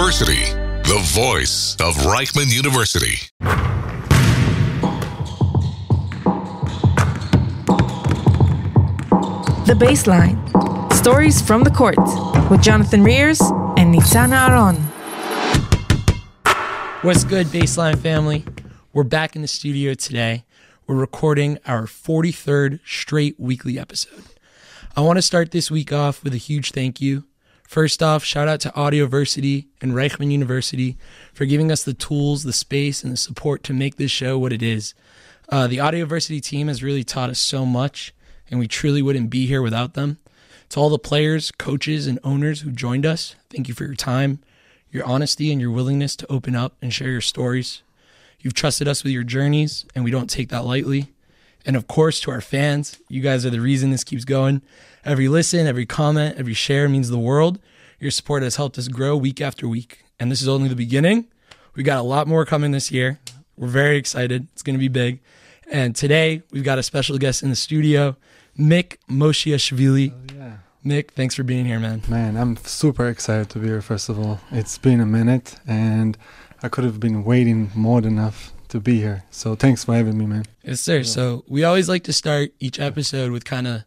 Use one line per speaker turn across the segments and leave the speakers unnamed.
University, the voice of Reichman University.
The Baseline. Stories from the court with Jonathan Rears and Nitzan Aharon.
What's good, Baseline family? We're back in the studio today. We're recording our 43rd straight weekly episode. I want to start this week off with a huge thank you. First off, shout out to Audioversity and Reichman University for giving us the tools, the space, and the support to make this show what it is. The Audioversity team has really taught us so much, and we truly wouldn't be here without them. To all the players, coaches, and owners who joined us, thank you for your time, your honesty, and your willingness to open up and share your stories. You've trusted us with your journeys, and we don't take that lightly. And of course, to our fans, you guys are the reason this keeps going. Every listen, every comment, every share means the world. Your support has helped us grow week after week. And this is only the beginning. We got a lot more coming this year. We're very excited. It's going to be big. And today, we've got a special guest in the studio, Mick Moshiashvili.
Oh, yeah.
Mick, thanks for being here, man.
Man, I'm super excited to be here, first of all. It's been a minute, and I could have been waiting more than enough to be here. So thanks for having me, man.
Yes, sir. Yeah. So we always like to start each episode with kind of,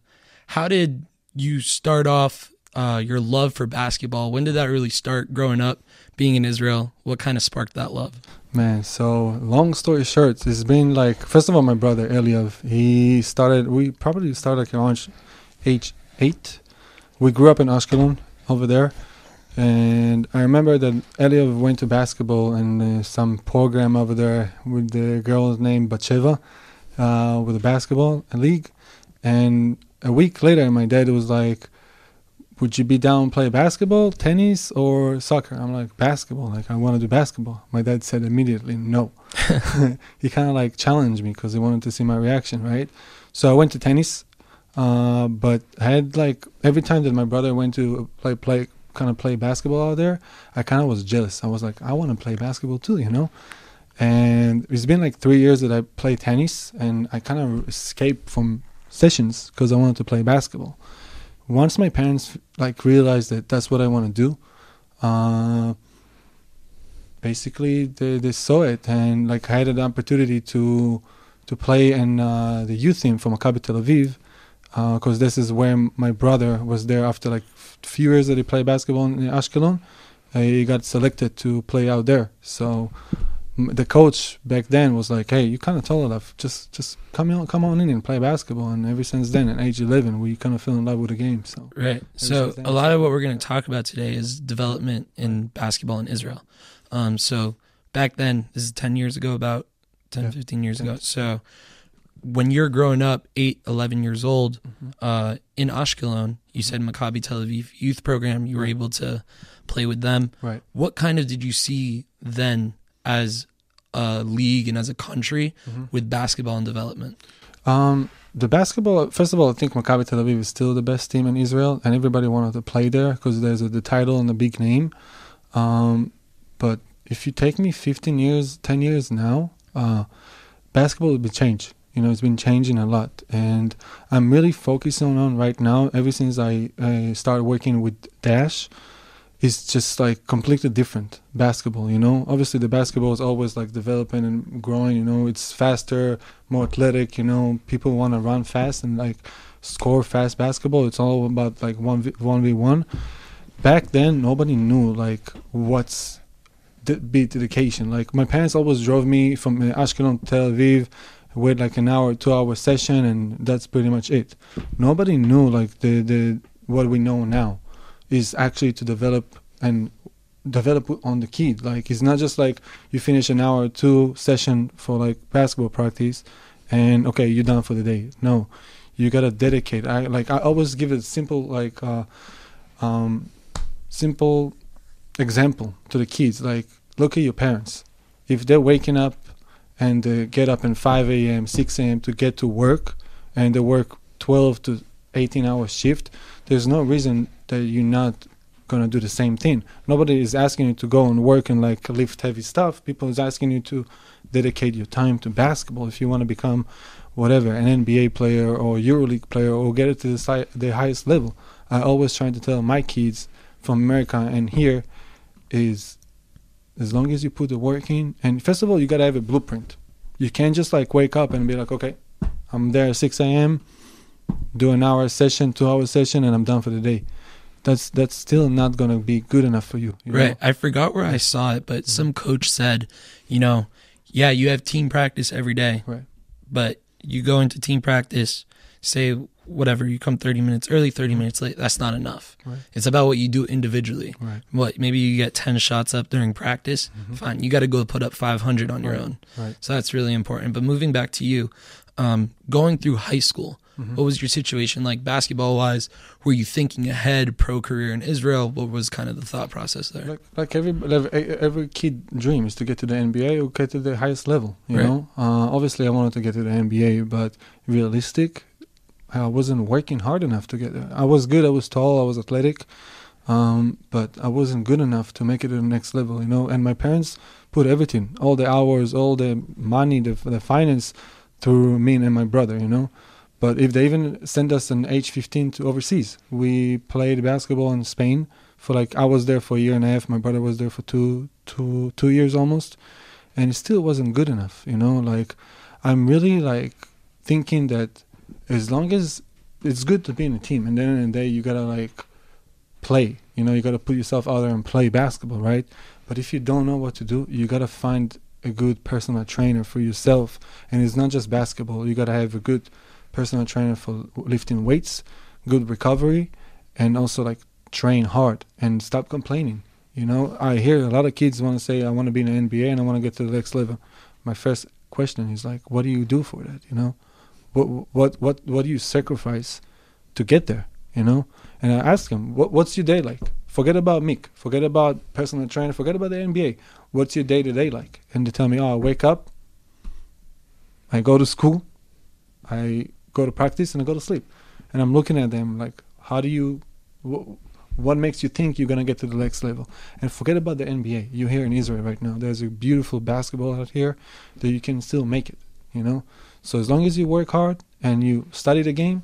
how did you start off your love for basketball? When did that really start growing up, being in Israel? What kind of sparked that love?
Man, so long story short, it's been like, first of all, my brother, Eliav, we probably started like around age 8. We grew up in Ashkelon over there. And I remember that Eliav went to basketball and some program over there with the girl named Batsheva with a basketball league. And a week later, my dad was like, would you be down to play basketball, tennis, or soccer? I'm like, basketball. Like, I want to do basketball. My dad said immediately, no. He kind of like challenged me because he wanted to see my reaction, right? So I went to tennis. But I had like, every time that my brother went to play basketball out there, I kind of was jealous. I was like, I want to play basketball too, you know? And it's been like 3 years that I play tennis, and I kind of escaped from sessions because I wanted to play basketball. Once my parents like realized that that's what I want to do, basically they saw it, and like I had an opportunity to play in the youth team for Maccabi Tel Aviv, because this is where my brother was there after like few years that he played basketball in Ashkelon. He got selected to play out there. So the coach back then was like, hey, you kind of tall enough, just come on in and play basketball. And ever since then, at age 11, we kind of fell in love with the game. So
right. So a lot of what we're going to talk about today is development in basketball in Israel. So back then, this is 10 years ago, about 10, 15 years ago. So when you're growing up, 8, 11 years old, in Ashkelon, you said Maccabi Tel Aviv youth program, you were able to play with them. Right. What kind of did you see then as a league and as a country with basketball and development?
The basketball, first of all, I think Maccabi Tel Aviv is still the best team in Israel, and everybody wanted to play there because there's the title and the big name. But if you take me 15 years, 10 years now, basketball will be changed. You know, it's been changing a lot, and I'm really focusing on right now, ever since I started working with Dash, it's just like completely different basketball, you know? Obviously the basketball is always like developing and growing, you know? It's faster, more athletic, you know? People want to run fast and like score fast basketball. It's all about like 1v1. Back then, nobody knew like what's be dedication. Like my parents always drove me from Ashkelon to Tel Aviv with like an hour, 2-hour session, and that's pretty much it. Nobody knew like the what we know now is actually to develop on the kid. Like it's not just like you finish an hour or 2 session for like basketball practice and okay, you're done for the day. No, you gotta dedicate. I always give a simple like simple example to the kids. Like look at your parents. If they're waking up and get up at 5 a.m., 6 a.m. to get to work, and they work 12 to 18-hour shift, there's no reason that you're not going to do the same thing. Nobody is asking you to go and work and like lift heavy stuff. People is asking you to dedicate your time to basketball if you want to become whatever, an NBA player or EuroLeague player or get it to the highest level. I always try to tell my kids from America and here is as long as you put the work in, and first of all, you got to have a blueprint. You can't just like wake up and be like, okay, I'm there at 6 a.m., do an hour session, 2 hour session, and I'm done for the day. That's still not going to be good enough for you.
Right.
Know?
I forgot where I saw it, but some coach said, you know, yeah, you have team practice every day,
Right.
but you go into team practice, say whatever, you come 30 minutes early, 30 minutes late, that's not enough.
Right.
It's about what you do individually.
Right.
What, maybe you get 10 shots up during practice, fine, you got to go put up 500 on your own.
Right.
So that's really important. But moving back to you, going through high school, what was your situation like basketball-wise? Were you thinking ahead, pro career in Israel? What was kind of the thought process there?
Like every kid dreams to get to the NBA or get to the highest level, you
Right.
know? Obviously, I wanted to get to the NBA, but realistic, I wasn't working hard enough to get there. I was good, I was tall, I was athletic, but I wasn't good enough to make it to the next level, you know? And my parents put everything, all the hours, all the money, the finance through me and my brother, you know? But if they even send us an age 15 to overseas, we played basketball in Spain for like, I was there for a year and a half. My brother was there for two years almost. And it still wasn't good enough, you know, like I'm really like thinking that as long as it's good to be in a team, and then in the day you got to like play, you know, you got to put yourself out there and play basketball, right? But if you don't know what to do, you got to find a good personal trainer for yourself. And it's not just basketball. You got to have a good personal trainer for lifting weights, good recovery, and also like train hard and stop complaining. You know, I hear a lot of kids want to say, I want to be in the NBA and I want to get to the next level. My first question is like, what do you do for that? You know, what do you sacrifice to get there? You know, and I ask them, what's your day like? Forget about Mick, forget about personal trainer, forget about the NBA. What's your day-to-day like? And they tell me, I wake up, I go to school, I go to practice, and I go to sleep. And I'm looking at them like, how do you, what makes you think you're going to get to the next level? And forget about the NBA. You're here in Israel right now. There's a beautiful basketball out here that you can still make it, you know? So as long as you work hard and you study the game,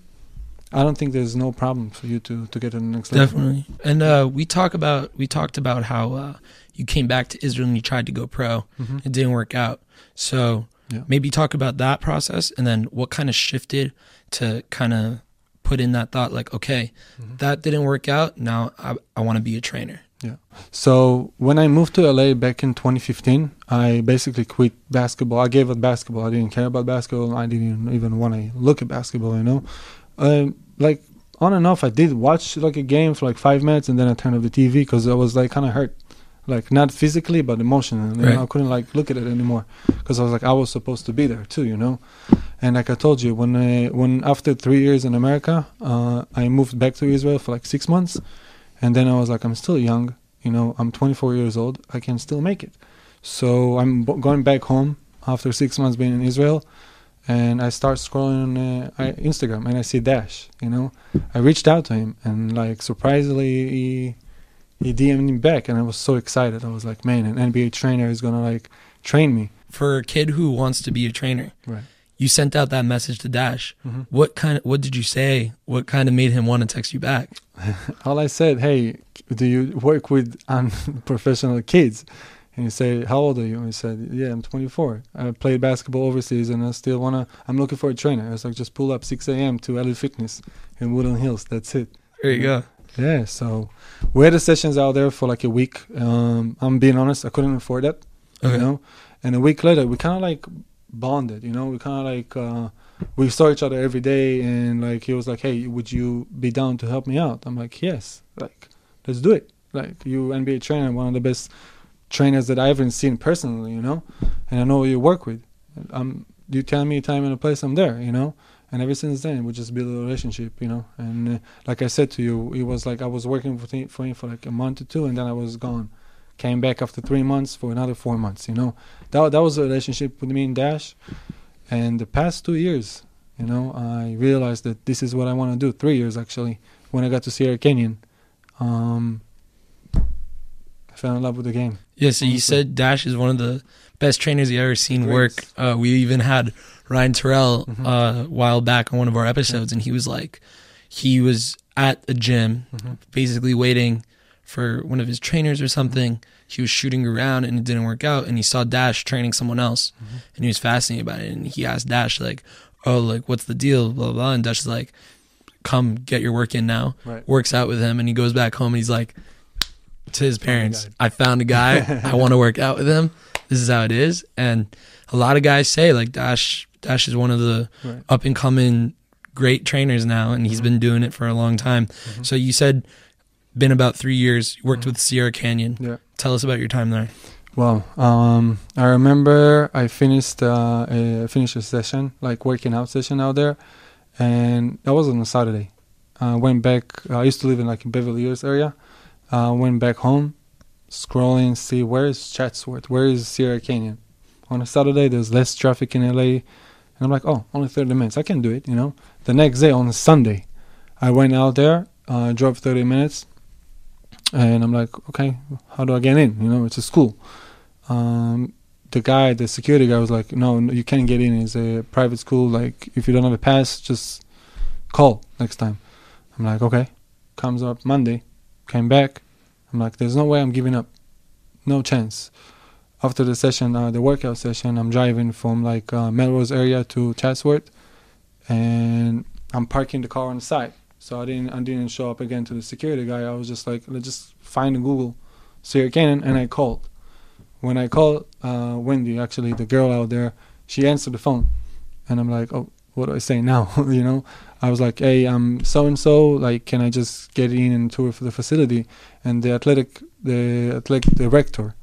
I don't think there's no problem for you to get to the next level.
Definitely. And we talked about how you came back to Israel and you tried to go pro. It didn't work out. So maybe talk about that process, and then what kind of shifted to kind of put in that thought like, okay, that didn't work out. Now I want to be a trainer.
Yeah. So when I moved to LA back in 2015, I basically quit basketball. I gave up basketball. I didn't care about basketball. I didn't even want to look at basketball, you know. Like on and off, I did watch like a game for like 5 minutes, and then I turned off the TV because I was like kind of hurt, like not physically but emotionally.
Right.
You know, I couldn't like look at it anymore because I was like, I was supposed to be there too, you know. And like I told you, when after 3 years in America, I moved back to Israel for like 6 months, and then I was like, I'm still young, you know. I'm 24 years old. I can still make it. So I'm going back home after 6 months being in Israel. And I start scrolling on Instagram, and I see Dash, you know. I reached out to him, and like surprisingly, he DM'd me back, and I was so excited. I was like, man, an NBA trainer is gonna like train me.
For a kid who wants to be a trainer,
Right.
you sent out that message to Dash. What did you say? What kind of made him want to text you back?
All I said, hey, do you work with unprofessional kids? And he said, how old are you? And he said, yeah, I'm 24. I played basketball overseas, and I still I'm looking for a trainer. I was like, just pull up 6 a.m. to LA Fitness in Woodland Hills. That's it.
There you go.
Yeah, so we had the sessions out there for like a week. I'm being honest, I couldn't afford that,
Okay.
you know. And a week later, we kind of like bonded, you know. We kind of like, we saw each other every day, and like he was like, hey, would you be down to help me out? I'm like, yes, like, let's do it. Like, you NBA trainer, one of the best trainers that I haven't seen personally, you know, and I know who you work with. You tell me a time and a place, I'm there, you know. And ever since then, we just built a relationship, you know. And like I said to you, it was like I was working for him for like a month or two, and then I was gone. Came back after 3 months for another 4 months, you know. That was a relationship with me and Dash. And the past 2 years, you know, I realized that this is what I want to do. 3 years, actually, when I got to Sierra Canyon. I fell in love with the game.
Yeah, so you said Dash is one of the best trainers you've ever seen work. We even had Ryan Terrell a while back on one of our episodes, and he was like, he was at a gym basically waiting for one of his trainers or something. He was shooting around and it didn't work out, and he saw Dash training someone else, and he was fascinated about it. And he asked Dash, like, oh, like, what's the deal, blah, blah, blah. And Dash is like, come get your work in now.
Right.
Works out with him, and he goes back home and he's like to his parents, I found a guy. I want to work out with him. This is how it is. And a lot of guys say, like, Dash is one of the up and coming great trainers now, and he's been doing it for a long time. So you said been about 3 years. You worked with Sierra Canyon.
Yeah.
Tell us about your time there.
Well, I remember I finished a session, like working out session out there, and that was on a Saturday. I went back. I used to live in like Beverly Hills area. Went back home, scrolling, see where is Chatsworth, where is Sierra Canyon. On a Saturday, there's less traffic in LA, and I'm like, oh, only 30 minutes. I can do it, you know. The next day, on a Sunday, I went out there, drove 30 minutes, and I'm like, okay, how do I get in? You know, it's a school. The security guy was like, no, you can't get in. It's a private school. Like, if you don't have a pass, just call next time. I'm like, okay. Comes up Monday, came back. I'm like, there's no way I'm giving up. No chance. After the session, the workout session, I'm driving from like Melrose area to Chatsworth, and I'm parking the car on the side. So I didn't show up again to the security guy. I was just like, let's just find in Google Sierra Canyon, and I called. When I called Wendy, actually the girl out there, she answered the phone, and I'm like, oh, what do I say now? You know, I was like, hey, I'm so and so. Like, can I just get in and tour for the facility? And the athletic director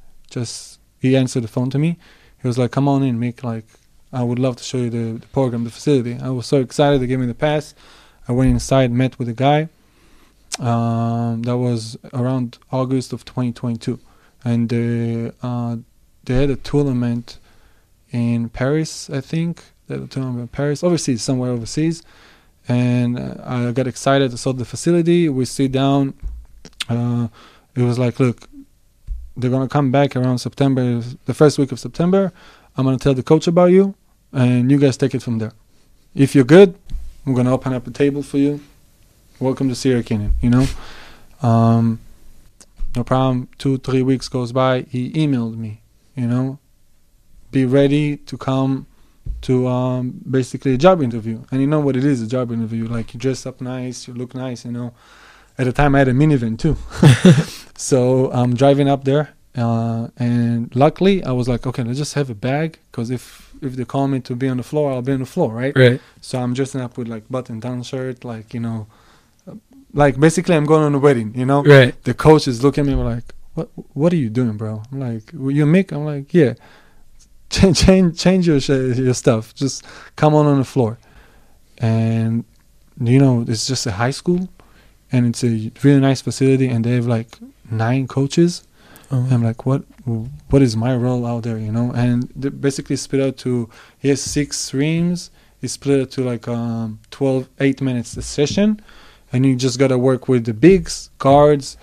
he answered the phone to me. He was like, come on in, Mick. Like, I would love to show you the program, the facility. I was so excited to give me the pass. I went inside, met with a guy. That was around August of 2022. And they had a tournament in Paris, I think. They had a tournament in Paris, somewhere overseas. And I got excited. I saw the facility. We sit down. It was like, look, they're going to come back around September, the first week of September. I'm going to tell the coach about you, and you guys take it from there. If you're good, I'm going to open up a table for you. Welcome to Sierra Canyon, you know. No problem. 2-3 weeks goes by. He emailed me, you know, be ready to come to basically a job interview. And you know what it is, a job interview. Like, you dress up nice, you look nice, you know. At the time, I had a minivan too. So I'm driving up there, and luckily, I was like, okay, let's just have a bag, because if they call me to be on the floor, I'll be on the floor, right?
Right. So
I'm dressing up with like button-down shirt, like, you know, like basically I'm going on a wedding, you know.
Right.
The coach is looking at me like, what are you doing, bro? I'm like, you Mick? I'm like, yeah. Change your stuff. Just come on the floor. And you know, it's just a high school, and it's a really nice facility, and they have like 9 coaches. And I'm like, what is my role out there, you know? And they basically split out to, he has 6 rooms. He split it to like 8 minutes a session, and you just gotta work with the bigs, guards,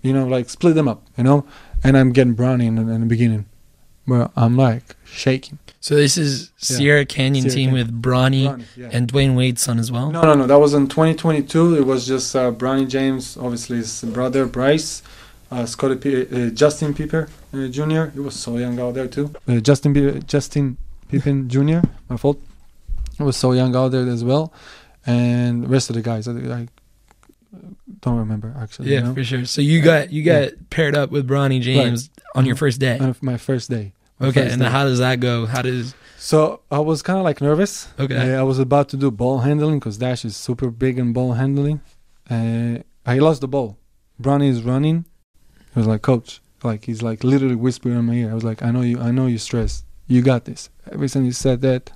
you know, like split them up, you know. And I'm getting brawny in the beginning, where I'm like shaking.
So this is Sierra Canyon team with Bronny and Dwayne Wade's son as well?
No. That was in 2022. It was just Bronny James, obviously his brother Bryce, Justin Pippen Jr. He was so young out there too. Justin Pippen Jr. My fault. He was so young out there as well, and the rest of the guys I don't remember actually.
Yeah,
you know?
for sure. So you got paired up with Bronny James on your first day.
On my first day.
Okay, and how does that go?
So I was kind of like nervous.
Okay.
I was about to do ball handling, because Dash is super big in ball handling. I lost the ball. Bronny is running. He was like, coach, like he's like literally whispering in my ear. I was like, I know you're stressed. You got this. Every time you said that,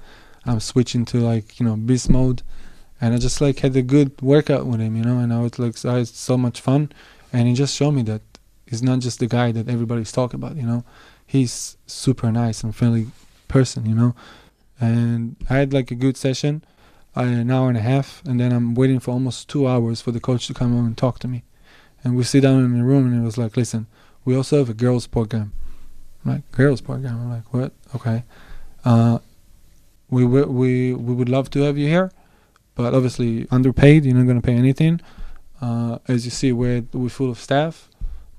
I'm switching to like, you know, beast mode. And I just like had a good workout with him, you know, and I had so much fun. And he just showed me that he's not just the guy that everybody's talking about, you know. He's super nice and friendly person, you know. And I had like a good session, an hour and a half, and then I'm waiting for almost 2 hours for the coach to come over and talk to me. And we sit down in the room, and it was like, listen, we also have a girls program. I'm like, girls program? I'm like, what? Okay. We would love to have you here, but obviously underpaid. You're not going to pay anything. As you see, we're full of staff,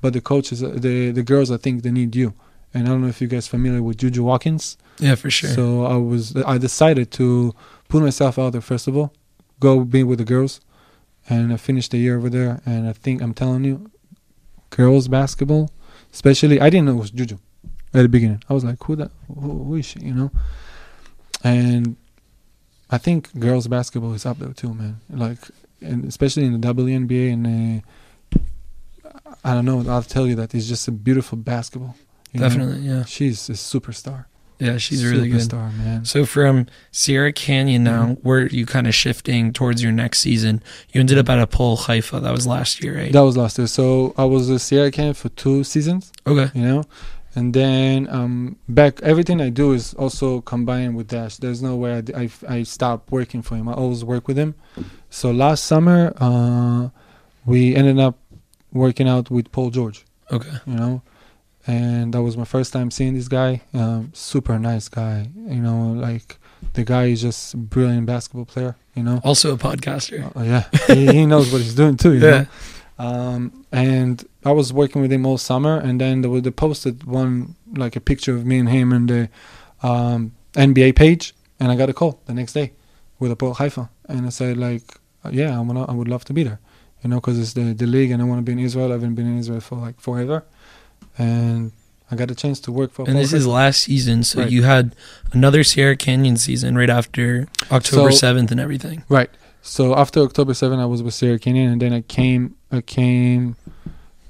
but the coaches, the girls, I think they need you. And I don't know if you guys are familiar with Juju Watkins.
Yeah, for sure.
So I decided to put myself out there first of all, go be with the girls, and I finished the year over there. And I think I'm telling you, girls basketball, especially, I didn't know it was Juju at the beginning. I was like, who is she? You know, and I think girls basketball is up there too, man. Like, and especially in the WNBA, and I don't know. I'll tell you that it's just a beautiful basketball.
Definitely, yeah.
She's a superstar.
Yeah, she's really good.
Superstar, man.
So from Sierra Canyon now, where are you kind of shifting towards your next season? You ended up at Hapoel Haifa. That was last year, right?
That was last year. So I was a Sierra Canyon for 2 seasons.
Okay.
You know, and then back. Everything I do is also combined with Dash. There's no way I stopped working for him. I always work with him. So last summer, we ended up working out with Paul George.
Okay.
You know. And that was my first time seeing this guy. Super nice guy. You know, like the guy is just a brilliant basketball player. You know,
Also a podcaster.
yeah, he knows what he's doing too. You
Yeah.
know? And I was working with him all summer, and then they posted one, like a picture of me and him in the NBA page, and I got a call the next day with Hapoel Haifa, and I said like, yeah, I would love to be there. You know, because it's the league, and I want to be in Israel. I haven't been in Israel for like forever. And I got a chance to work for.
And this is last season, so
Right.
you had another Sierra Canyon season right after October 7th and everything.
Right. So after October 7th, I was with Sierra Canyon, and then I came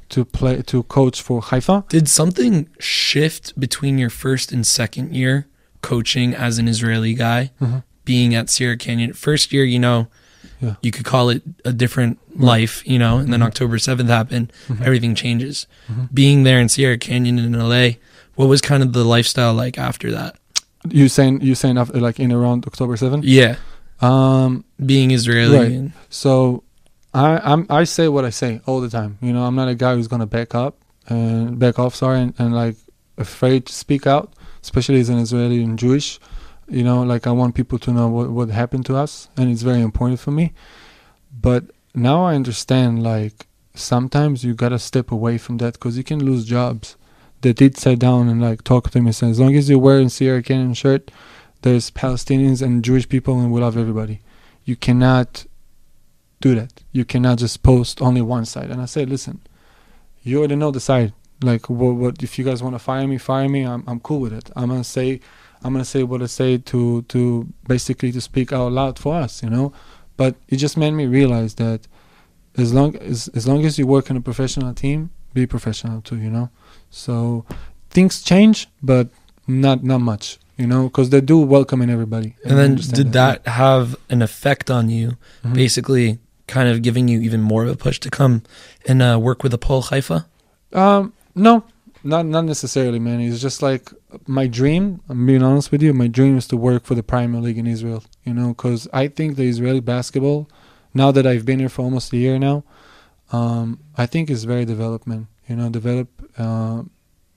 to coach for Haifa.
Did something shift between your first and second year coaching as an Israeli guy, being at Sierra Canyon? First year, you know,
Yeah.
you could call it a different life, you know, and then October 7th happened, everything changes. Being there in Sierra Canyon in LA, what was kind of the lifestyle like after that?
You saying after, like in around October 7th?
Yeah,
Um.
being Israeli.
Right.
And,
So I say what I say all the time. You know, I'm not a guy who's gonna back off, and like afraid to speak out, especially as an Israeli and Jewish. You know, like I want people to know what happened to us, and it's very important for me. But now I understand, like, sometimes you gotta step away from that because you can lose jobs. They did sit down and like talk to me and say, as long as you're wearing Sierra Canyon shirt, there's Palestinians and Jewish people, and we love everybody. You cannot do that. You cannot just post only one side. And I said, listen, you already know the side. Like, what if you guys want to fire me? I'm cool with it. I'm gonna say what I say to basically to speak out loud for us, you know. But it just made me realize that as long as you work in a professional team, be professional too, you know. So things change, but not much, you know, because they do welcome in everybody.
and then did that have an effect on you, basically kind of giving you even more of a push to come and work with Hapoel Haifa?
No, not necessarily, man. It's just like my dream. I'm being honest with you. My dream is to work for the Premier League in Israel. You know, because I think the Israeli basketball, now that I've been here for almost a year now, I think is very development. You know,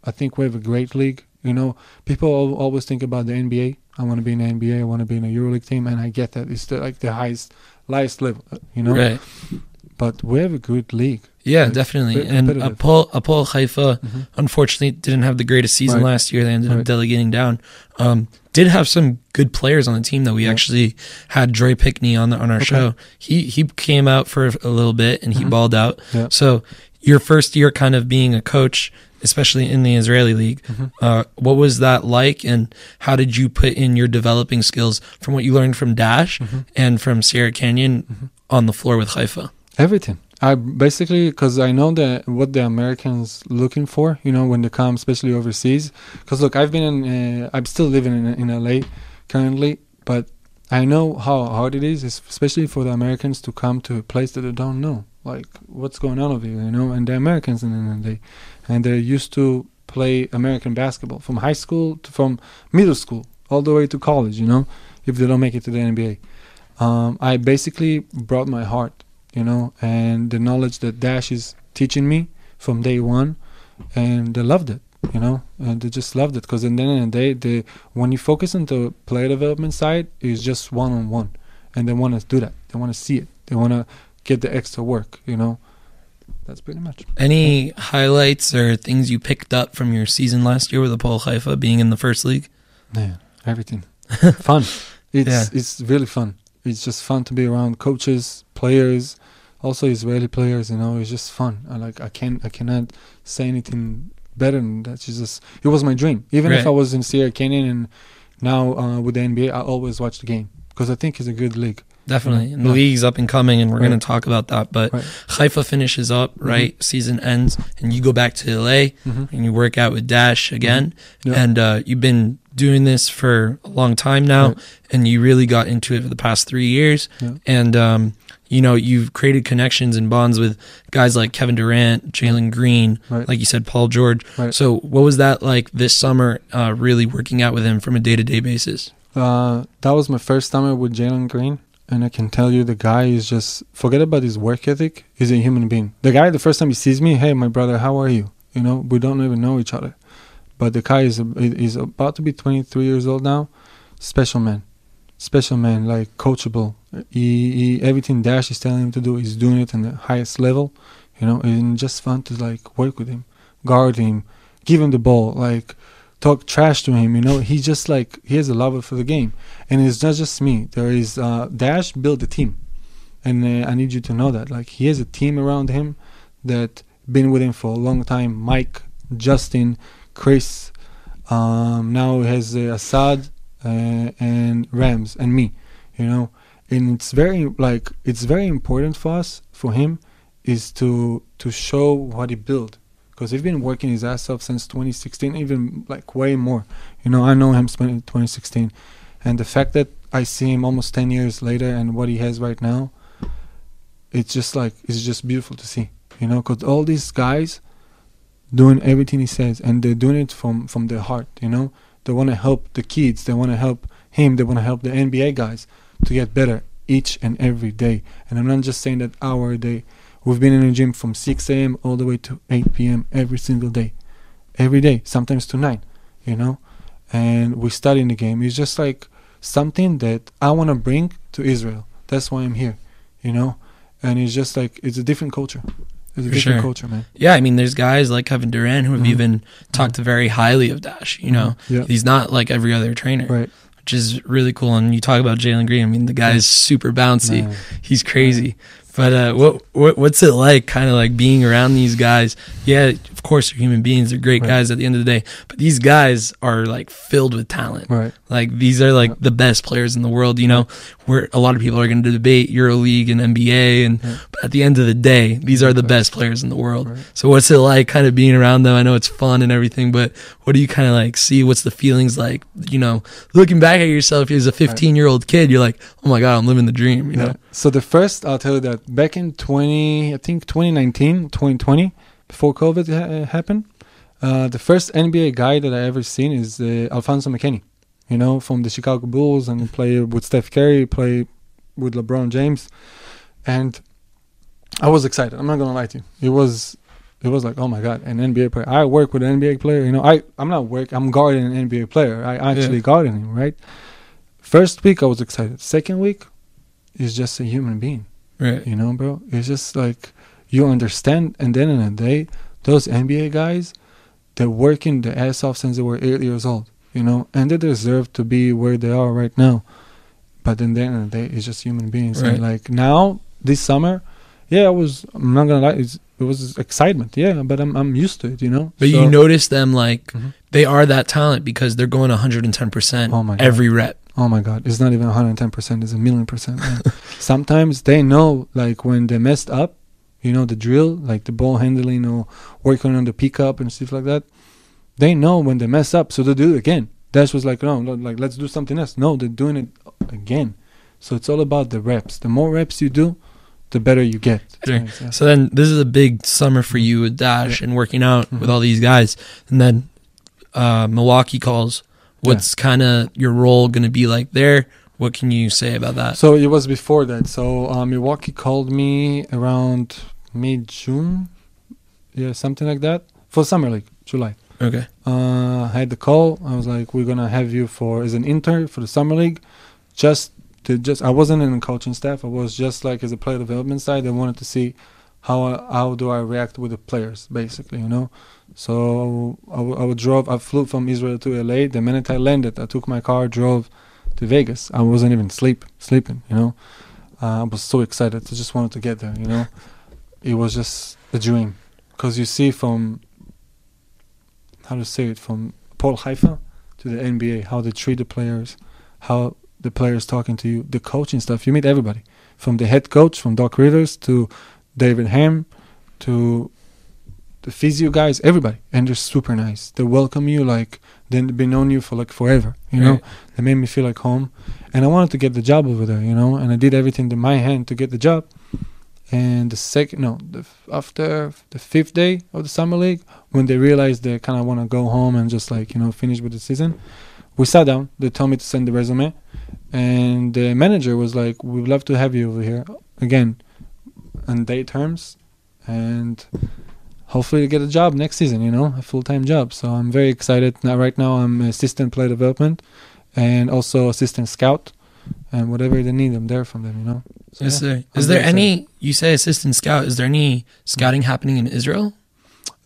I think we have a great league. You know, people always think about the NBA. I want to be in the NBA. I want to be in a EuroLeague team, and I get that. It's like the highest level. You know,
Right.
But we have a good league.
Yeah,
It's
definitely.
very
And
competitive.
Hapoel Haifa, unfortunately, didn't have the greatest season
Right.
last year. They ended up
Right.
delegating down. Did have some good players on the team, though. We actually had Dre Pickney on our show. He came out for a little bit, and he balled out.
Yeah.
So your first year kind of being a coach, especially in the Israeli league, what was that like, and how did you put in your developing skills from what you learned from Dash and from Sierra Canyon on the floor with Haifa?
Everything. I basically, because I know that what the Americans looking for, you know, when they come, especially overseas. Because look, I'm still living in LA currently, but I know how hard it is, especially for the Americans to come to a place that they don't know, like what's going on over here, you know. And the Americans and they're used to play American basketball from high school from middle school all the way to college, you know, if they don't make it to the NBA. I basically brought my heart, you know, and the knowledge that Dash is teaching me from day one, and they loved it, you know, and they just loved it, because at the end of the day, when you focus on the player development side, it's just one-on-one, and they want to do that. They want to see it. They want to get the extra work, you know. That's pretty much.
Any highlights or things you picked up from your season last year with Hapoel Haifa being in the first league?
Yeah, everything. Fun. It's really fun. It's just fun to be around coaches, players, also Israeli players. You know, it's just fun. I cannot say anything better than that. It was my dream. Even if I was in Sierra Canyon and now with the NBA, I always watch the game because I think it's a good league.
Definitely. And the league's up and coming, and we're going to talk about that. But Haifa finishes up, right? Season ends, and you go back to LA, and you work out with Dash again. And you've been doing this for a long time now, and you really got into it for the past 3 years. And, you know, you've created connections and bonds with guys like Kevin Durant, Jalen Green, like you said, Paul George. So what was that like this summer, really working out with him from a day-to-day basis?
That was my first summer with Jalen Green. And I can tell you, the guy is just, forget about his work ethic, he's a human being. The guy, the first time he sees me, hey, my brother, how are you? You know, we don't even know each other. But the guy is about to be 23 years old now. Special man, like coachable. He everything Dash is telling him to do, he's doing it in the highest level. You know, and just fun to like work with him, guard him, give him the ball, like talk trash to him. You know, he just like, he has a love for the game. And it's not just me. There is Dash built a team, and I need you to know that. Like, he has a team around him that been with him for a long time. Mike, Justin, Chris. Now he has Assad and Rams and me. You know, and it's very important for us, for him, is to show what he built, because he's been working his ass off since 2016, even like way more. You know, I know him since 2016. And the fact that I see him almost 10 years later and what he has right now, it's just beautiful to see, you know, because all these guys doing everything he says, and they're doing it from their heart, you know. They want to help the kids. They want to help him. They want to help the NBA guys to get better each and every day. And I'm not just saying that hour a day. We've been in the gym from 6 a.m. all the way to 8 p.m. every single day. Every day, sometimes to 9, you know. And we study in the game. It's just like something that I want to bring to Israel. That's why I'm here, you know. And it's just like, it's a different culture. It's a different culture, man.
Yeah, I mean, there's guys like Kevin Durant who have even talked very highly of Dash, you know. He's not like every other trainer, which is really cool. And you talk about Jalen Green. I mean, the guy is super bouncy. He's crazy. But what's it like, kind of like being around these guys? Yeah, of course, they're human beings. They're great guys at the end of the day. But these guys are like filled with talent. Like, these are like the best players in the world, you know, where a lot of people are going to debate EuroLeague and NBA. But at the end of the day, these are the best players in the world. So what's it like kind of being around them? I know it's fun and everything, but what do you kind of like see? What's the feelings like, you know, looking back at yourself as a 15-year-old kid, you're like, oh my God, I'm living the dream, you know?
So the first, I'll tell you that back in 2019, 2020, before COVID happened, the first NBA guy that I ever seen is Alfonso McKinney, you know, from the Chicago Bulls, and play with Steph Curry, play with LeBron James. And I was excited. I'm not going to lie to you. It was like, oh my God, an NBA player. I work with an NBA player, you know. I'm guarding an NBA player. I actually guarding him, right? First week, I was excited. Second week, he's just a human being. You know, bro? It's just like, you understand. And then in a day, those NBA guys, they're working their ass off since they were 8 years old, you know, and they deserve to be where they are right now. But then the end of the day, it's just human beings. And like now, this summer, I'm not gonna lie, it was excitement, but I'm used to it, you know.
But you notice them like they are that talent because they're going 110% every rep.
Oh my God, it's not even 110%, it's 1,000,000%. Man. Sometimes they know, like when they messed up, you know, the drill, like the ball handling or working on the pickup and stuff like that. They know when they mess up, so they do it again. Dash was like, no, like let's do something else. No, they're doing it again. So it's all about the reps. The more reps you do, the better you get.
Sure. So then this is a big summer for you with Dash and working out with all these guys. And then Milwaukee calls. What's kind of your role going to be like there? What can you say about that?
So it was before that. So Milwaukee called me around mid-June. Yeah, something like that. For Summer League, July.
Okay.
I had the call. I was like, we're going to have you as an intern for the Summer League. Just I wasn't in the coaching staff. I was just like as a player development side. They wanted to see how do I react with the players, basically, you know. So I flew from Israel to LA. The minute I landed, I took my car, drove to Vegas. I wasn't even sleeping, you know. I was so excited. I just wanted to get there, you know. It was just a dream, because you see from from Paul Haifa to the NBA, how they treat the players, how the players talking to you, the coaching stuff. You meet everybody, from the head coach, from Doc Rivers to David Ham to the physio guys, everybody, and they're super nice. They welcome you like they've been known you for like forever, you know. They made me feel like home, and I wanted to get the job over there, you know, and I did everything in my hand to get the job. And after the 5th day of the summer league, when they realized they kind of want to go home and just like, you know, finish with the season, we sat down. They told me to send the resume, and the manager was like, "We'd love to have you over here again on day terms, and hopefully to get a job next season, you know, a full-time job." So I'm very excited. Now, right now, I'm assistant player development and also assistant scout, and whatever they need, I'm there from them, you know. So,
is there any, you say assistant scout, is there any scouting happening in Israel?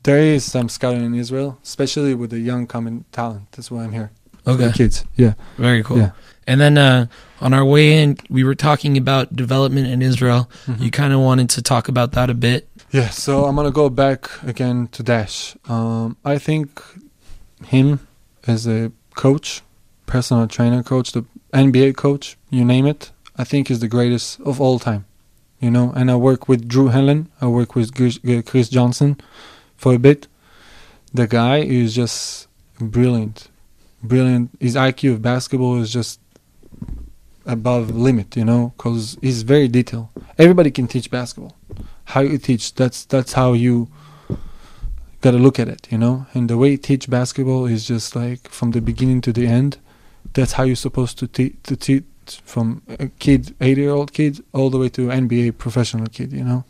There is some scouting in Israel, especially with the young coming talent. That's why I'm here.
Okay.
For the kids, yeah.
Very cool.
Yeah.
And then on our way in, we were talking about development in Israel. Mm-hmm. You kind of wanted to talk about that a bit.
Yeah, so I'm going to go back again to Dash. I think him as a coach, personal trainer coach, the NBA coach, you name it, I think is the greatest of all time, you know. And I work with Drew Helen, I work with Chris Johnson for a bit. The guy is just brilliant. His IQ of basketball is just above limit, you know, because he's very detailed. Everybody can teach basketball. How you teach, that's how you got to look at it, you know. And the way you teach basketball is just like from the beginning to the end. That's how you're supposed to teach, from a kid, 8-year-old kid, all the way to NBA professional kid, you know.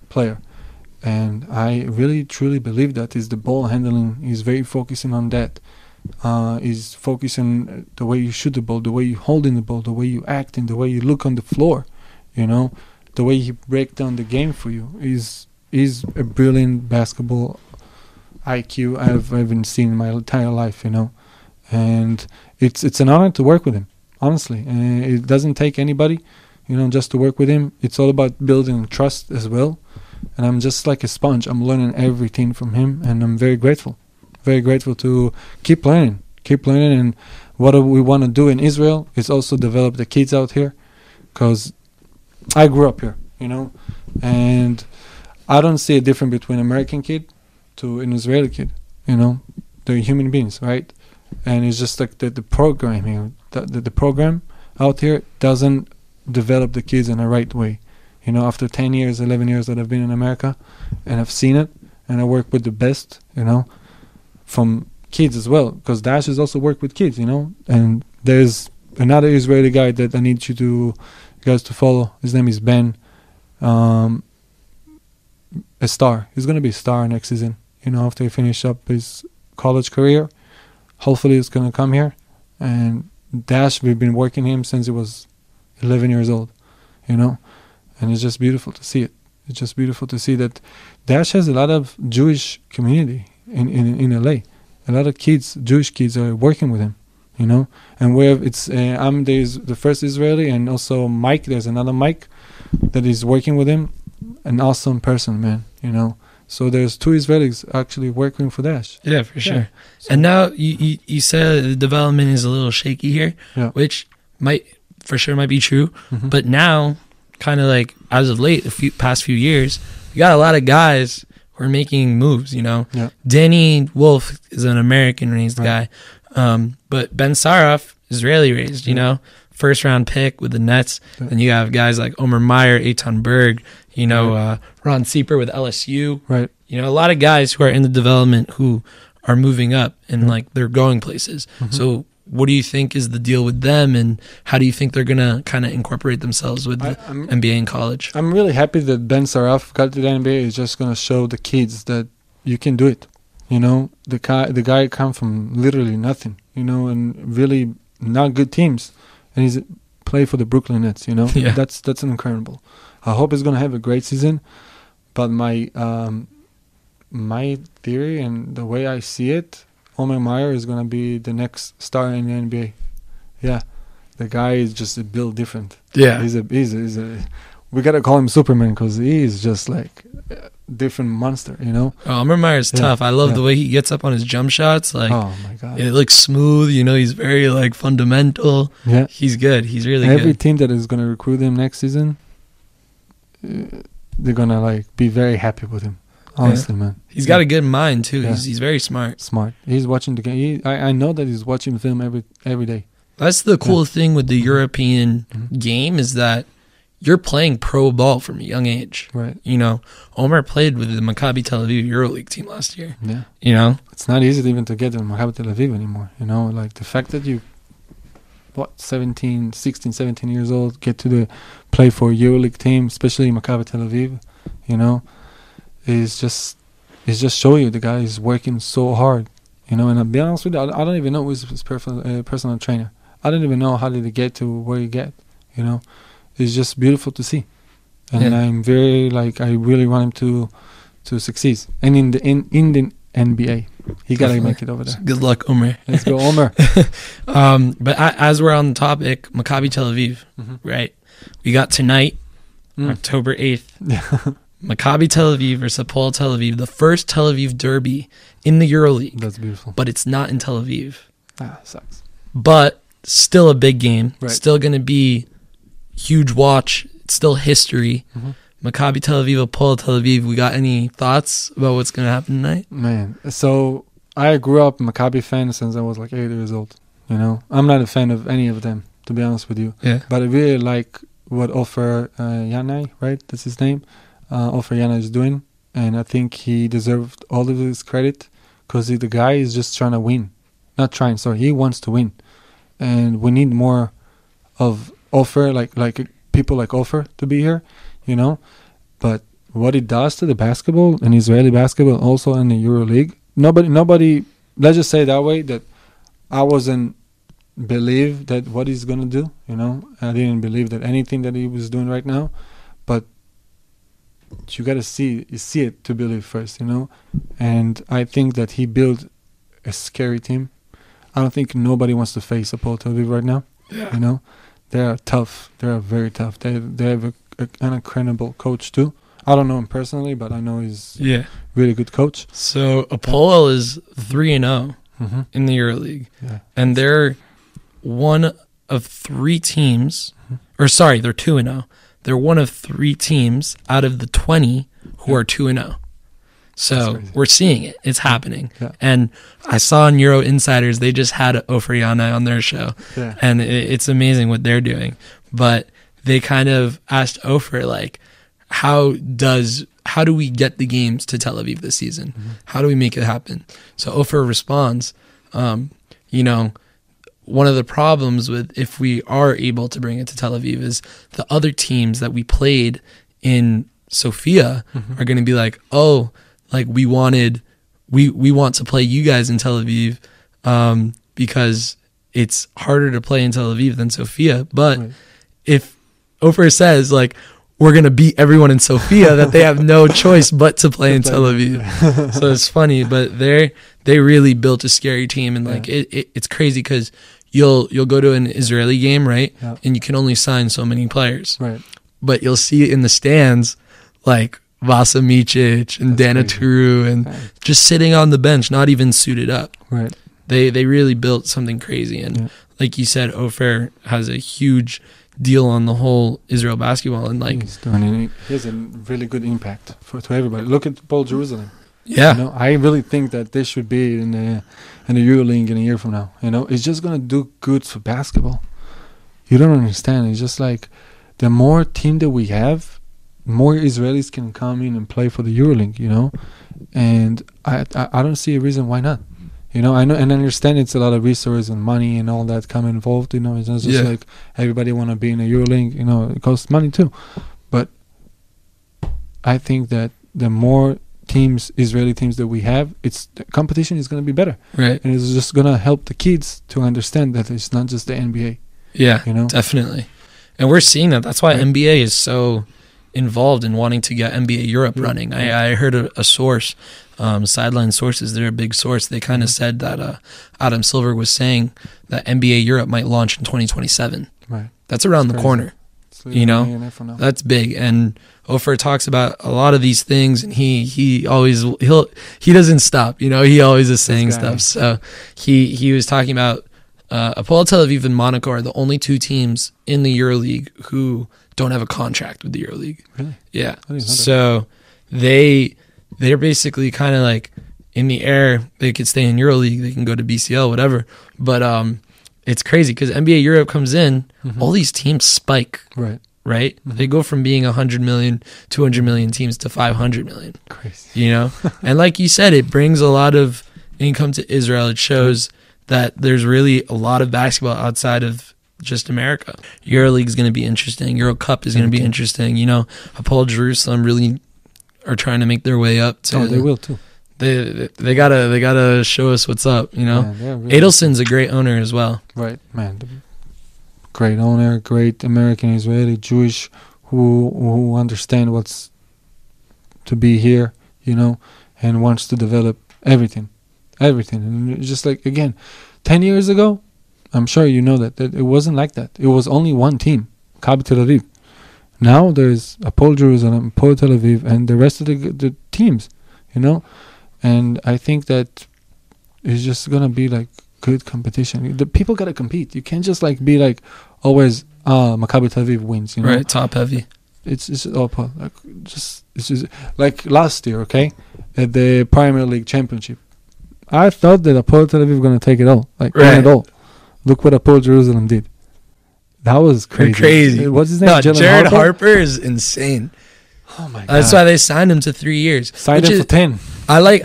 Player. And I really truly believe that is the ball handling. He's very focusing on that. Is focusing the way you shoot the ball, the way you hold in the ball, the way you act, and the way you look on the floor, you know, the way he break down the game for you. Is a brilliant basketball IQ I've ever seen in my entire life, you know. And it's an honor to work with him, honestly. And it doesn't take anybody, you know, just to work with him. It's all about building trust as well. And I'm just like a sponge. I'm learning everything from him, and I'm very grateful. Very grateful to keep learning. And what we want to do in Israel is also develop the kids out here, because I grew up here, you know, and I don't see a difference between an American kid to an Israeli kid, you know. They're human beings, right? And it's just like the program here, the program out here doesn't develop the kids in the right way. You know, after 10 years, 11 years that I've been in America, and I've seen it, and I work with the best, you know, from kids as well, because Dash has also worked with kids, you know. And there's another Israeli guy that I need you guys to follow. His name is Ben, a star. He's going to be a star next season, you know, after he finish up his college career. Hopefully he's going to come here. And Dash, we've been working him since he was 11 years old, you know. And it's just beautiful to see it. It's just beautiful to see that Dash has a lot of Jewish community in LA. A lot of kids, Jewish kids, are working with him, you know. And I'm the first Israeli, and also Mike. There's another Mike that is working with him. An awesome person, man, you know. So there's 2 Israelis actually working for Dash.
Yeah, for sure. So, and now you said the development is a little shaky here, which might be true. Mm-hmm. But now, kind of like as of late, past few years, you got a lot of guys who are making moves, you know. Yeah. Danny Wolf is an American raised guy. But Ben Saraf, Israeli raised, you know, first round pick with the Nets. Yeah. And you have guys like Omer Meyer, Eitan Berg, you know, Ron Sieper with LSU. Right. You know, a lot of guys who are in the development who are moving up and like they're going places. Mm-hmm. So what do you think is the deal with them, and how do you think they're going to kind of incorporate themselves with the NBA in college? I'm
really happy that Ben Saraf got to the NBA. Is just going to show the kids that you can do it. You know, the guy come from literally nothing, you know, and really not good teams. And he's play for the Brooklyn Nets. You know,
Yeah.
that's incredible. I hope he's gonna have a great season. But my theory and the way I see it, Omer Meyer is gonna be the next star in the NBA. Yeah, the guy is just built different.
Yeah.
He's a we gotta call him Superman because he is just like a different monster, you know.
Oh, Omer Meyer's
Yeah,
tough. I love
yeah.
the way he gets up on his jump shots. Like,
Oh my god.
it looks smooth. You know, he's very like fundamental.
Yeah.
He's good. He's really
Every
good.
team that is gonna recruit him next season, they're gonna like be very happy with him. Honestly, man.
He's got a good mind too.
Yeah.
He's very smart.
Smart. He's watching the game. I know that he's watching film every day.
That's the cool thing with the European
Mhm.
game is that you're playing pro ball from a young age.
Right.
You know, Omer played with the Maccabi Tel Aviv EuroLeague team last year.
Yeah.
You know,
It's not easy to even to get in Maccabi Tel Aviv anymore. You know, like the fact that you, 16, 17 years old, get to play for a EuroLeague team, especially Maccabi Tel Aviv, you know, is just show you the guy is working so hard. You know, and I'll be honest with you, I don't even know who's his personal trainer. I don't even know how did he get to where he get. You know, it's just beautiful to see, and
Yeah.
I'm very I really want him to succeed. And in the NBA, he gotta
Definitely.
make it over there.
good luck, Omer.
Let's go, Omer.
But as we're on the topic, Maccabi Tel Aviv, right? We got tonight,
Mm.
October 8th, Maccabi Tel Aviv versus Hapoel Tel Aviv, the first Tel Aviv derby in the EuroLeague,
That's beautiful.
but it's not in Tel Aviv.
Sucks.
But still a big game.
Right.
Still going to be huge watch. It's still history.
Mhm.
Maccabi Tel Aviv, Hapoel Tel Aviv. We got any thoughts about what's going to happen tonight?
Man, so I grew up a Maccabi fan since I was like 8 years old. You know, I'm not a fan of any of them, to be honest with you.
Yeah.
But I really like what Ofer Yanai, right? That's his name. Ofer Yanai is doing, and I think he deserved all of his credit because the guy is just trying to win. Not trying, sorry. He wants to win, and we need more of Ofer, like people like Ofer to be here, you know. But what it does to the basketball and Israeli basketball, also in the EuroLeague, nobody. Let's just say it that way, that I wasn't believe that what he's gonna do. You know, I didn't believe that anything that he was doing right now, but you gotta see it to believe first, you know. And I think that he built a scary team. I don't think nobody wants to face Hapoel Tel Aviv right now. You know, they are tough. They are very tough. They have an incredible coach too. I don't know him personally, but I know he's
Yeah.
really good coach.
So Hapoel is 3-0
Mm-hmm.
in the EuroLeague.
Yeah.
And they're one of 3 teams, or sorry, they're 2-0. They're one of 3 teams out of the 20 who are 2-0.
That's
So
crazy.
we're seeing it. It's happening.
Yeah.
And I saw on Euro Insiders, they just had Ofer Yanai on their show.
Yeah.
And it's amazing what they're doing. But they kind of asked Ofer, like, how do we get the games to Tel Aviv this season?
Mm-hmm.
How do we make it happen? So Ofer responds, you know, one of the problems with if we are able to bring it to Tel Aviv is the other teams that we played in Sofia are going to be like, oh, like we want to play you guys in Tel Aviv because it's harder to play in Tel Aviv than Sofia. But
Right.
if Ofer says like we're going to beat everyone in Sofia, that they have no choice but to play in Tel Aviv. So it's funny, but they really built a scary team, and like it's crazy because you'll go to an Israeli game, right?
Yeah.
And you can only sign so many players,
Right.
but you'll see in the stands like Vasa Micic and
That's
Dana
crazy.
Turu and
Right.
just sitting on the bench, not even suited up.
Right.
They really built something crazy, and
Yeah.
like you said, Ofer has a huge deal on the whole Israel basketball, and like
He has a really good impact to everybody. Look at Paul Jerusalem.
yeah,
You know, I really think that they should be in the EuroLeague in a year from now. You know, it's just gonna do good for basketball. You don't understand. It's just like the more team that we have, more Israelis can come in and play for the EuroLeague. You know, and I don't see a reason why not. You know, I know and I understand it's a lot of resources and money and all that come involved. You know, it's not just
Yeah.
like everybody want to be in a EuroLeague. You know, it costs money too. But I think that the more Israeli teams that we have, the competition is going to be better,
right,
and it's just going to help the kids to understand that it's not just the NBA.
yeah,
You know?
definitely. And we're seeing that. That's why
Right.
NBA is so involved in wanting to get NBA Europe running. I heard a source, Sideline Sources, they're a big source. They kind of said that Adam Silver was saying that NBA Europe might launch in 2027.
Right.
That's around the
crazy.
corner.
It's
You know,
literally for now.
That's big. And Ofer talks about a lot of these things, and he doesn't stop. You know, he always is saying
This guy.
stuff. So he was talking about Apoel Tel Aviv and Monaco are the only two teams in the EuroLeague who don't have a contract with the EuroLeague.
Really?
Yeah.
I didn't know that.
So they're basically kind of like in the air. They could stay in EuroLeague. They can go to BCL, whatever. But it's crazy because NBA Europe comes in, all these teams spike,
Right.
right? They go from being 100 million, 200 million teams to 500 million,
Crazy.
you know? And like you said, it brings a lot of income to Israel. It shows that there's really a lot of basketball outside of just America. EuroLeague is going to be interesting. Euro Cup is going to be interesting. You know, Hapoel Jerusalem really are trying to make their way up to.
Oh, they will too.
They gotta show us what's up. You know,
Man, they're really-
Adelson's a great owner as well.
Right, man. Great owner, great American, Israeli, Jewish, who understand what's to be here, you know, and wants to develop everything. And it's just like, again, 10 years ago, I'm sure you know that it wasn't like that. It was only one team, Maccabi Tel Aviv. Now there's Hapoel Jerusalem, Hapoel Tel Aviv, and the rest of the teams, you know. And I think that it's just gonna be like good competition. The people gotta compete. You can't just like be like always Maccabi Tel Aviv wins, you know.
Right, top heavy.
It's like it's just like last year, okay, at the Premier League Championship. I thought that Hapoel Tel Aviv were gonna take it all, like win
Right.
it all. Look what Hapoel Jerusalem did. That was
They're
crazy.
crazy.
What's his name?
No,
Jalen
Jared Harper is insane.
Oh my god.
That's why they signed him to 3 years.
signed
which
him
is-
for 10.
I like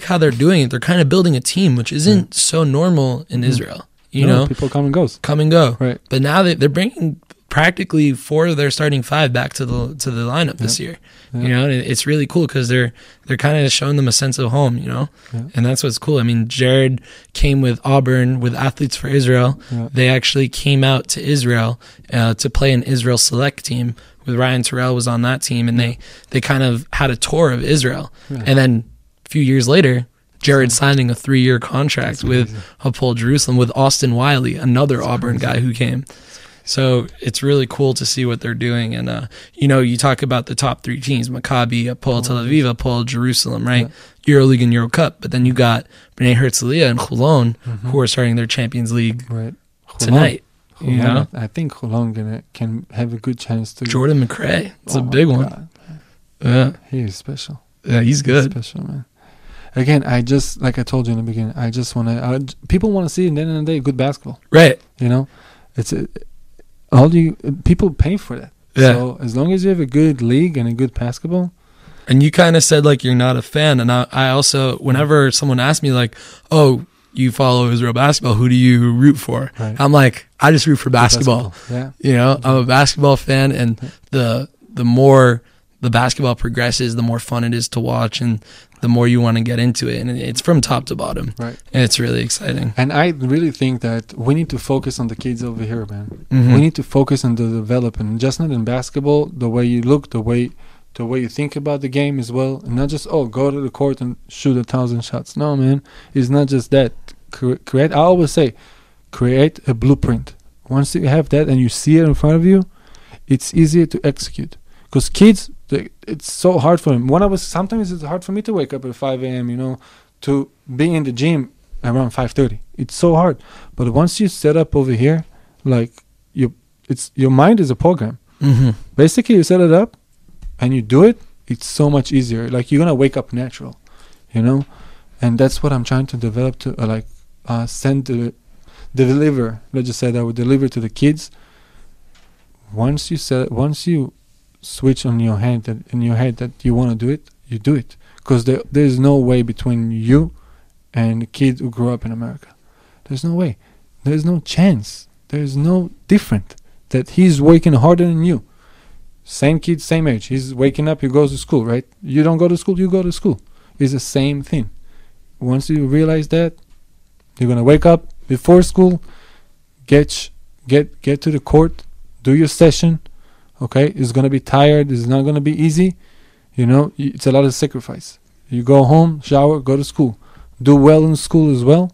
how they're doing it. They're kind of building a team, which isn't so normal in Israel. You
No,
know,
people come and goes.
come and go.
Right.
But now they're bringing practically 4 of their starting 5 back to the lineup this year.
Yeah.
You know, and it's really cool because they're kind of showing them a sense of home. You know,
Yeah.
and that's what's cool. I mean, Jared came with Auburn with Athletes for Israel.
Yeah.
They actually came out to Israel to play an Israel select team. With Ryan Terrell was on that team, and they kind of had a tour of Israel.
Yeah.
And then a few years later, Jared signing a 3-year contract with Hapoel Jerusalem with Austin Wiley, another Auburn guy who came. So it's really cool to see what they're doing. And, you know, you talk about the top 3 teams, Maccabi, Hapoel Tel Aviv, Hapoel Jerusalem, right? EuroLeague and Euro Cup. But then you got Bnei Herzliya and Cholon, who are starting their Champions League
Right.
tonight. You know?
I think Cholon can have a good chance to.
Jordan McRae. It's a
Oh
big
my
one.
God.
Yeah.
He is special.
Yeah, he's
He's
good.
special, man. Again, I just, like I told you in the beginning, I just want to. People want to see, at the end of the day, good basketball.
Right.
You know, people pay for that.
Yeah.
So as long as you have a good league and a good basketball,
And you kind of said like you're not a fan. And I also, whenever someone asks me like, oh, you follow Israel basketball, who do you root for?
Right.
I'm like, I just root for basketball.
Yeah.
You know, I'm a basketball fan, and the more the basketball progresses, the more fun it is to watch, and the more you want to get into it. And it's from top to bottom.
Right.
And it's really exciting.
And I really think that we need to focus on the kids over here, man.
Mhm.
We need to focus on the development, just not in basketball, the way you look, the way you think about the game as well, and not just go to the court and shoot 1,000 shots. No, man, it's not just that. Create. I always say, create a blueprint. Once you have that and you see it in front of you, it's easier to execute. Because kids, it's so hard for them. Sometimes it's hard for me to wake up at 5 a.m. You know, to be in the gym around 5:30. It's so hard. But once you set up over here, like your mind is a program.
Mm-hmm.
Basically, you set it up and you do it, it's so much easier. Like, you're going to wake up natural, you know? And that's what I'm trying to develop to, deliver. Let's just say that I would deliver to the kids. Once you switch in your head that you want to do it, you do it. Because there's no way between you and the kid who grew up in America. There's no way. There's no chance. There's no different. That he's working harder than you. Same kid, same age. He's waking up, he goes to school, right? You don't go to school, you go to school. It's the same thing. Once you realize that, you're going to wake up before school, get to the court, do your session. Okay, it's gonna be tired. It's not gonna be easy. You know, it's a lot of sacrifice. You go home, shower, go to school, do well in school as well.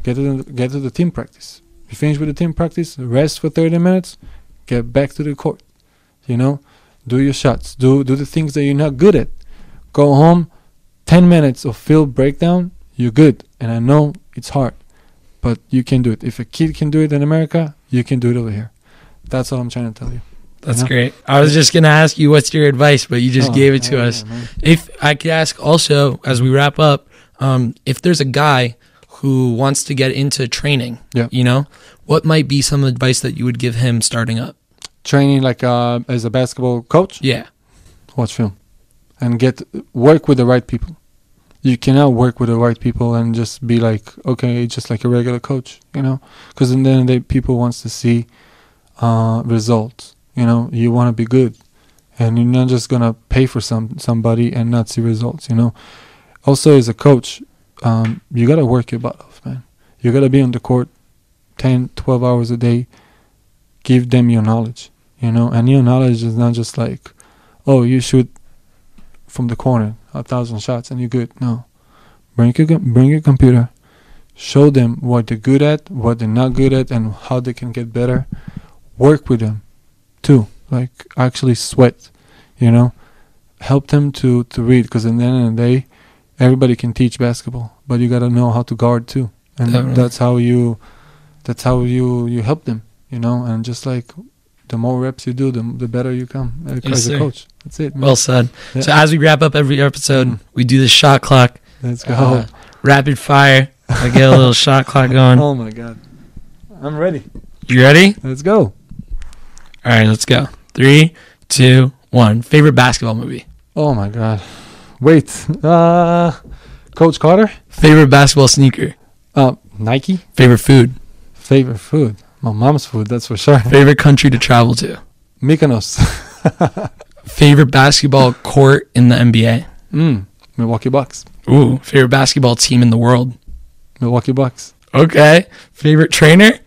Get to the team practice. You finish with the team practice, rest for 30 minutes, get back to the court. You know, do your shots, do the things that you're not good at. Go home, 10 minutes of field breakdown, you're good. And I know it's hard, but you can do it. If a kid can do it in America, you can do it over here. That's all I'm trying to tell you.
That's great. I was just going to ask you what's your advice, but you just gave it to us.
Man.
If I could ask also, as we wrap up, if there's a guy who wants to get into training, you know, what might be some advice that you would give him starting up?
Training like as a basketball coach?
Yeah.
Watch film and work with the right people. You cannot work with the right people and just be like, okay, just like a regular coach, you know, because in the end of the day, people wants to see results. You know, you want to be good, and you're not just gonna pay for somebody and not see results. You know, also as a coach, you gotta work your butt off, man. You gotta be on the court 10, 12 hours a day. Give them your knowledge, you know, and your knowledge is not just like, oh, you shoot from the corner 1,000 shots and you're good. No, bring your computer, show them what they're good at, what they're not good at, and how they can get better. Work with them too, like actually sweat, you know, help them to read, because in the end of the day, everybody can teach basketball, but you got to know how to guard too, and that's how you help them, you know. And just like the more reps you do, the better you come as a coach. That's it, man.
Well said. Yeah. So as we wrap up every episode, we do the shot clock.
Let's go.
Rapid fire. I get a little shot clock going.
Oh my god, I'm ready.
You ready?
Let's go.
All right, let's go. 3, 2, 1. Favorite basketball movie?
Oh my god. Wait. Coach Carter?
Favorite basketball sneaker?
Nike?
Favorite food?
Favorite food? My mom's food, that's for sure.
Favorite country to travel to?
Mykonos.
Favorite basketball court in the NBA?
Milwaukee Bucks.
Ooh, favorite basketball team in the world?
Milwaukee Bucks.
Okay. Favorite trainer?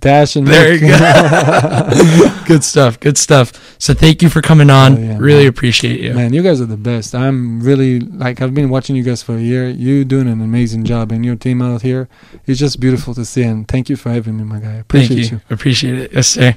Dash and
there
Nick.
you go. Good stuff. So thank you for coming on. Really appreciate you.
Man, you guys are the best. I'm really, I've been watching you guys for a year. You're doing an amazing job, and your team out here is just beautiful to see. And thank you for having me, my guy. I appreciate you.
Appreciate it. Yes, sir.